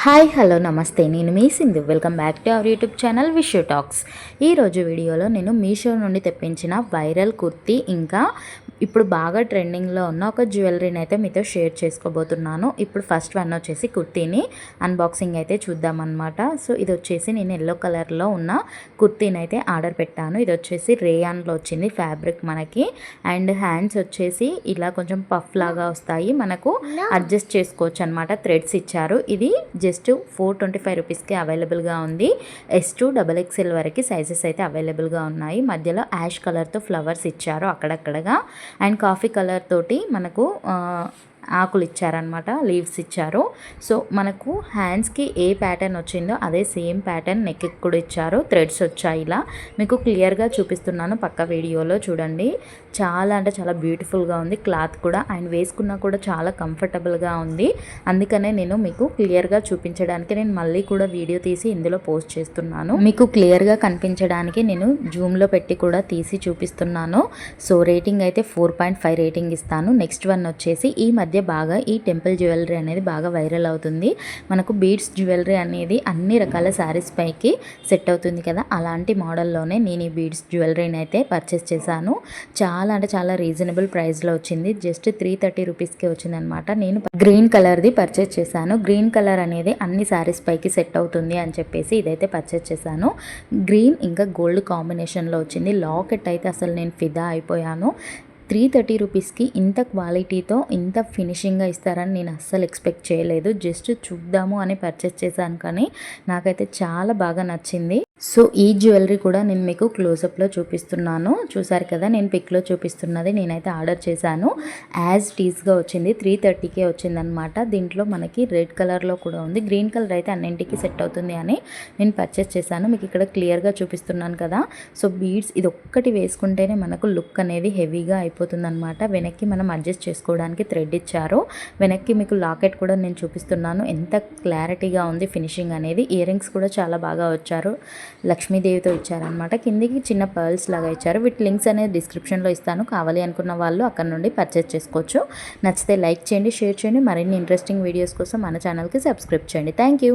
Hi hello నమస్తే, నేను మీ Sindhu. Welcome back to our YouTube channel Vishu talks. ఈరోజు వీడియోలో నేను మీషో నుండి తెప్పించిన వైరల్ కుర్తీ ఇంకా ఇప్పుడు బాగా ట్రెండింగ్లో ఉన్న ఒక జ్యువెలరీని అయితే మీతో షేర్ చేసుకోబోతున్నాను. ఇప్పుడు ఫస్ట్ వన్ వచ్చేసి కుర్తీని అన్బాక్సింగ్ అయితే చూద్దామన్నమాట. సో ఇది వచ్చేసి నేను ఎల్లో కలర్లో ఉన్న కుర్తీని అయితే ఆర్డర్ పెట్టాను. ఇది వచ్చేసి రేయాన్లో వచ్చింది ఫ్యాబ్రిక్ మనకి. అండ్ హ్యాండ్స్ వచ్చేసి ఇలా కొంచెం పఫ్ లాగా వస్తాయి, మనకు అడ్జస్ట్ చేసుకోవచ్చు అనమాట. థ్రెడ్స్ ఇచ్చారు. ఇది జస్ట్ 425 రూపీస్కి అవైలబుల్గా ఉంది. S2 XXL వరకు సైజెస్ అయితే అవైలబుల్గా ఉన్నాయి. మధ్యలో యాష్ కలర్తో ఫ్లవర్స్ ఇచ్చారు అక్కడక్కడగా. అండ్ కాఫీ కలర్ తోటి మనకు ఆకులు ఇచ్చారనమాట, లీవ్స్ ఇచ్చారు. సో మనకు హ్యాండ్స్కి ఏ ప్యాటర్న్ వచ్చిందో అదే సేమ్ ప్యాటర్న్ నెక్కి కూడా ఇచ్చారు. థ్రెడ్స్ వచ్చాయి. ఇలా మీకు క్లియర్గా చూపిస్తున్నాను, పక్క వీడియోలో చూడండి. చాలా అంటే చాలా బ్యూటిఫుల్గా ఉంది క్లాత్ కూడా. అండ్ వేసుకున్నా కూడా చాలా కంఫర్టబుల్గా ఉంది. అందుకనే నేను మీకు క్లియర్గా చూపించడానికి నేను మళ్ళీ కూడా వీడియో తీసి ఇందులో పోస్ట్ చేస్తున్నాను. మీకు క్లియర్గా కనిపించడానికి నేను జూమ్లో పెట్టి కూడా తీసి చూపిస్తున్నాను. సో రేటింగ్ అయితే 4.5 రేటింగ్ ఇస్తాను. నెక్స్ట్ వన్ వచ్చేసి ఈ మధ్య బాగా ఈ టెంపుల్ జ్యువెలరీ అనేది బాగా వైరల్ అవుతుంది. మనకు బీడ్స్ జ్యువెలరీ అనేది అన్ని రకాల శారీస్ పైకి సెట్ అవుతుంది కదా, అలాంటి మోడల్లోనే నేను ఈ బీడ్స్ జ్యువెలరీని అయితే పర్చేస్ చేశాను. చాలా అంటే చాలా రీజనబుల్ ప్రైస్లో వచ్చింది. జస్ట్ 330 రూపీస్కి వచ్చిందనమాట. నేను గ్రీన్ కలర్ది పర్చేస్ చేశాను. గ్రీన్ కలర్ అనేది అన్ని శారీస్ పైకి సెట్ అవుతుంది అని చెప్పేసి ఇదైతే పర్చేస్ చేశాను. గ్రీన్ ఇంకా గోల్డ్ కాంబినేషన్లో వచ్చింది. లాకెట్ అయితే అసలు నేను ఫిదా అయిపోయాను. 330 రూపీస్కి ఇంత క్వాలిటీతో ఇంత ఫినిషింగ్గా ఇస్తారని నేను అస్సలు ఎక్స్పెక్ట్ చేయలేదు. జస్ట్ చూద్దాము అని పర్చేస్ చేశాను, కానీ నాకైతే చాలా బాగా నచ్చింది. సో ఈ జ్యువెలరీ కూడా నేను మీకు క్లోజప్లో చూపిస్తున్నాను. చూసారు కదా, నేను పిక్లో చూపిస్తున్నది నేనైతే ఆర్డర్ చేశాను. యాజ్ టీజ్గా వచ్చింది. 330కే వచ్చిందనమాట. దీంట్లో మనకి రెడ్ కలర్లో కూడా ఉంది. గ్రీన్ కలర్ అయితే అన్నింటికి సెట్ అవుతుంది అని నేను పర్చేస్ చేశాను. మీకు ఇక్కడ క్లియర్గా చూపిస్తున్నాను కదా. సో బీడ్స్ ఇది ఒక్కటి వేసుకుంటేనే మనకు లుక్ అనేది హెవీగా అయిపోతుంది అనమాట. వెనక్కి మనం అడ్జస్ట్ చేసుకోవడానికి థ్రెడ్ ఇచ్చారు. వెనక్కి మీకు లాకెట్ కూడా నేను చూపిస్తున్నాను. ఎంత క్లారిటీగా ఉంది ఫినిషింగ్ అనేది. ఇయర్ రింగ్స్ కూడా చాలా బాగా వచ్చారు, లక్ష్మీదేవితో ఇచ్చారనమాట. కిందికి చిన్న పర్ల్స్ లాగా ఇచ్చారు. వీటి లింక్స్ అనేది డిస్క్రిప్షన్లో ఇస్తాను. కావాలి అనుకున్న వాళ్ళు అక్కడ నుండి పర్చేస్ చేసుకోవచ్చు. నచ్చితే లైక్ చేయండి, షేర్ చేయండి. మరిన్ని ఇంట్రెస్టింగ్ వీడియోస్ కోసం మన ఛానల్కి సబ్స్క్రైబ్ చేయండి. Thank you.